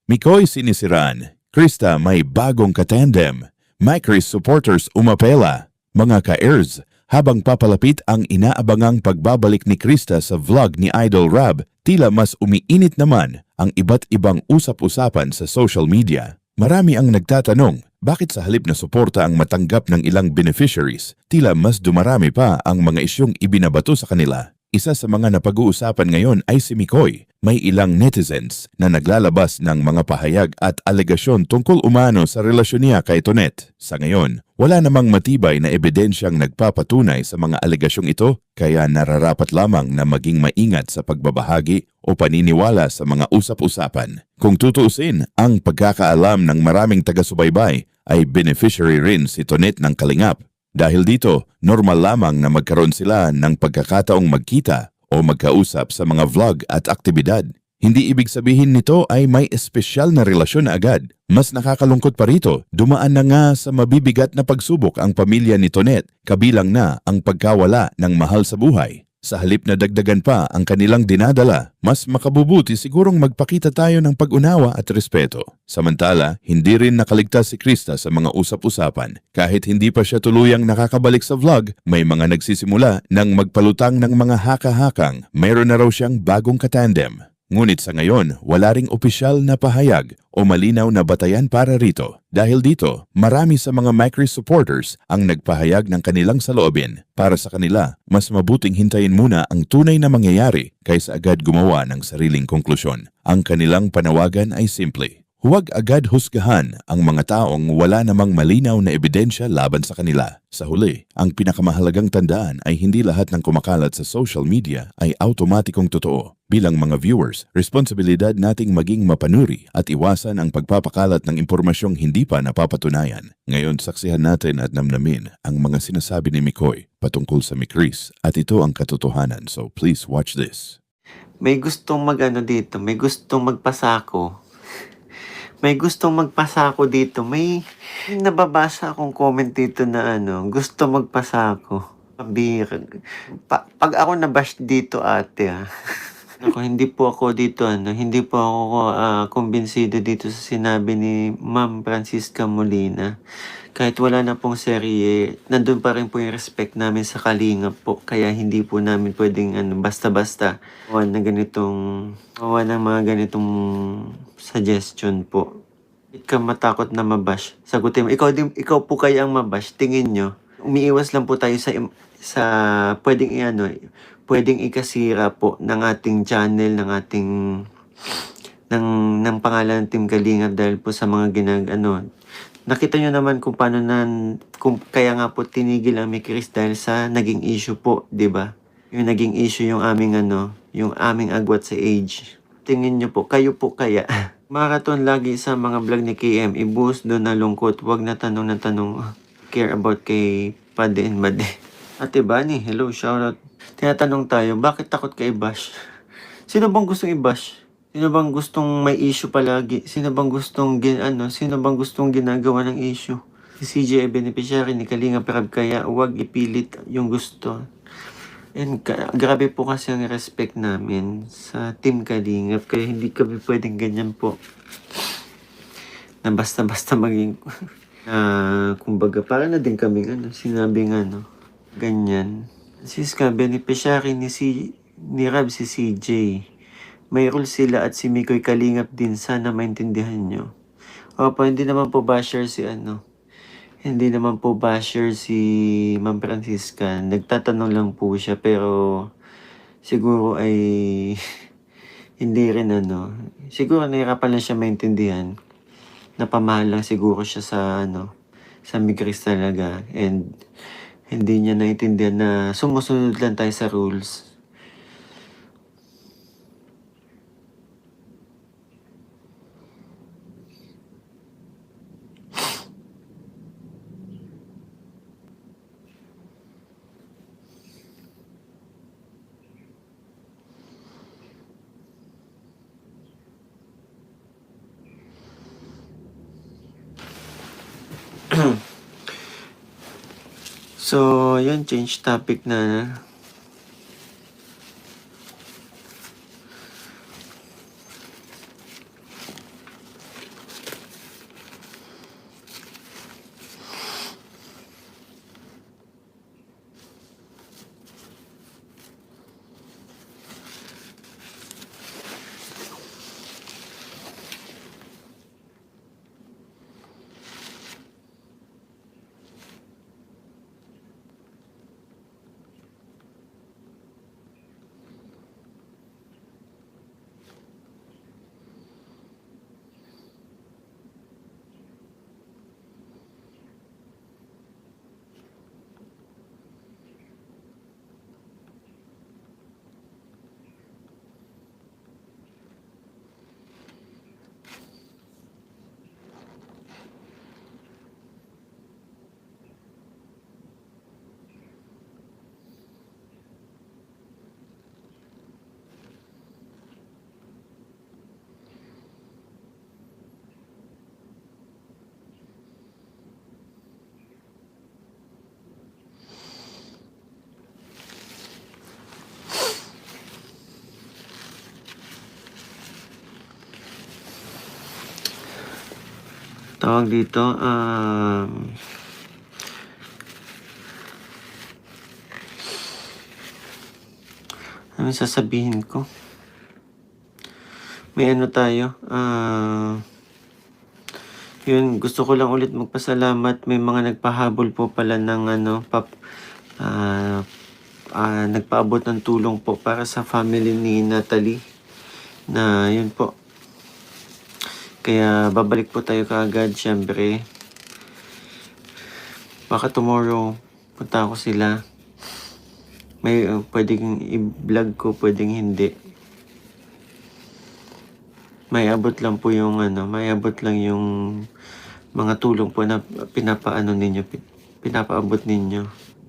Mikoy sinisiraan, Krista may bagong katandem, Micris supporters umapela. Mga ka-airs, habang papalapit ang inaabangang pagbabalik ni Krista sa vlog ni Idol Rab, tila mas umiinit naman ang iba't ibang usap-usapan sa social media. Marami ang nagtatanong, bakit sa halip na suporta ang matanggap ng ilang beneficiaries, tila mas dumarami pa ang mga isyong ibinabato sa kanila. Isa sa mga napag-uusapan ngayon ay si Mikoy. May ilang netizens na naglalabas ng mga pahayag at alegasyon tungkol umano sa relasyon niya kay Tonet. Sa ngayon, wala namang matibay na ebidensyang nagpapatunay sa mga alegasyong ito, kaya nararapat lamang na maging maingat sa pagbabahagi o paniniwala sa mga usap-usapan. Kung tutuusin, ang pagkakaalam ng maraming taga-subaybay ay beneficiary rin si Tonet ng Kalingap. Dahil dito, normal lamang na magkaroon sila ng pagkakataong magkita o magkausap sa mga vlog at aktibidad. Hindi ibig sabihin nito ay may espesyal na relasyon na agad. Mas nakakalungkot pa rito, dumaan na nga sa mabibigat na pagsubok ang pamilya ni Tonet, kabilang na ang pagkawala ng mahal sa buhay. Sa halip na dagdagan pa ang kanilang dinadala, mas makabubuti sigurong magpakita tayo ng pag-unawa at respeto. Samantala, hindi rin nakaligtas si Krista sa mga usap-usapan. Kahit hindi pa siya tuluyang nakakabalik sa vlog, may mga nagsisimula ng magpalutang ng mga haka-hakang mayroon na raw siyang bagong katandem. Ngunit sa ngayon, wala ring opisyal na pahayag o malinaw na batayan para rito. Dahil dito, marami sa mga Micris supporters ang nagpahayag ng kanilang saloobin. Para sa kanila, mas mabuting hintayin muna ang tunay na mangyayari kaysa agad gumawa ng sariling konklusyon. Ang kanilang panawagan ay simple. Huwag agad husgahan ang mga taong wala namang malinaw na ebidensya laban sa kanila. Sa huli, ang pinakamahalagang tandaan ay hindi lahat ng kumakalat sa social media ay automatikong totoo. Bilang mga viewers, responsibilidad nating maging mapanuri at iwasan ang pagpapakalat ng impormasyong hindi pa napapatunayan. Ngayon, saksihan natin at namnamin ang mga sinasabi ni Mikoy patungkol sa Micris at ito ang katotohanan. So please watch this. May gustong dito, may gustong magpasako. May gustong magpasako dito. May nababasa akong comment dito na gusto magpasako. Pag ako nabash dito ate Ako, hindi po ako dito hindi po ako kumbinsido dito sa sinabi ni Ma'am Francisca Molina. Kahit wala na pong serye, nandun pa rin po yung respect namin sa Kalingap po. Kaya hindi po namin pwedeng basta-basta gawa ng mga ganitong suggestion po. Hindi ka matakot na mabash. Sagutin mo, ikaw po kaya ang mabash. Tingin nyo, umiiwas lang po tayo sa pwedeng ikasira po ng ating channel, ng pangalan ng Team Kalingap dahil po sa mga nakita nyo naman kung paano kung kaya nga po tinigil ang Micris dahil sa naging issue po, 'di ba? Yung naging issue yung aming agwat sa age. Tingin nyo po, kayo po kaya marathon lagi sa mga vlog ni KM, ibuhos doon na lungkot, wag na tanong na tanong, care about kay Pade and Made. Ate Bani, hello, shoutout. Tinatanong tayo, bakit takot ka i-bash? Sino bang gustong i-bash? Sino bang gustong may issue palagi? Sino bang gustong ginagawa ng issue? Si CJ ay beneficiary ni Kalingap Rab, kaya huwag ipilit yung gusto. And grabe po kasi ang respect namin sa Team Kalingap, kaya hindi kami pwedeng ganyan po. Na basta-basta maging kumbaga para na din kaming sinabing ganyan. Siska, beneficiary ni Rab si CJ. May role sila at si Mikoy Kalingap din, sana maintindihan nyo. Opo, hindi naman po basher si Ma'am Francisca. Nagtatanong lang po siya, pero siguro ay hindi rin siguro nahirapan lang siya maintindihan. Napamahal lang siguro siya sa Micris talaga, and hindi niya naintindihan na sumusunod lang tayo sa rules. So, yun, change topic na. tawag dito, ano sasabihin ko? May ano tayo, yun gusto ko lang ulit magpasalamat, may mga nagpahabol po pala ng ano, nagpaabot ng tulong po para sa family ni Natalie na yun po. Kaya babalik po tayo kaagad siyempre. Baka tomorrow punta ko sila. May pwedeng i-vlog ko, pwedeng hindi. May abot lang po yung may abot lang yung mga tulong po na pinapaabot ninyo.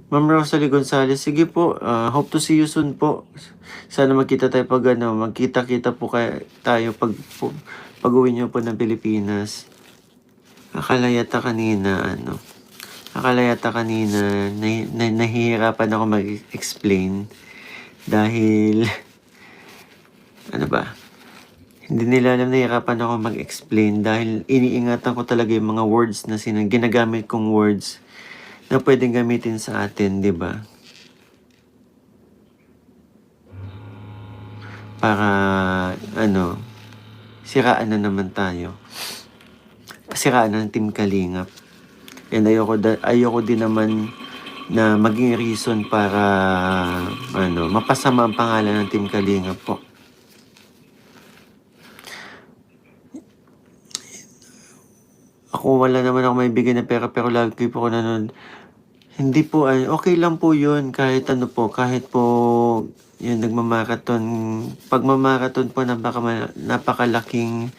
Ma'am Rosalie Gonzalez, sige po, hope to see you soon po. Sana magkita tayo magkita-kita po tayo pag-uwi niyo po ng Pilipinas. Akalayata kanina, nahihirapan ako mag-explain dahil, hindi nila alam, nahihirapan ako mag-explain dahil iniingatan ko talaga yung mga words na ginagamit kong words na pwedeng gamitin sa atin, di ba? Para, siraan na naman tayo. Siraan ng Team Kalingap. And ayoko din naman na maging reason para, mapasama ang pangalan ng Team Kalingap po. Ako wala naman ako maibigay na pera pero lagi po ako nanonood. Hindi po okay lang po yun kahit kahit po yun nagmamarathon. Pag mamarathon po napakalaking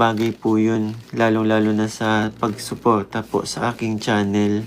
bagay po yun. Lalong-lalo na sa pagsuporta po sa aking channel.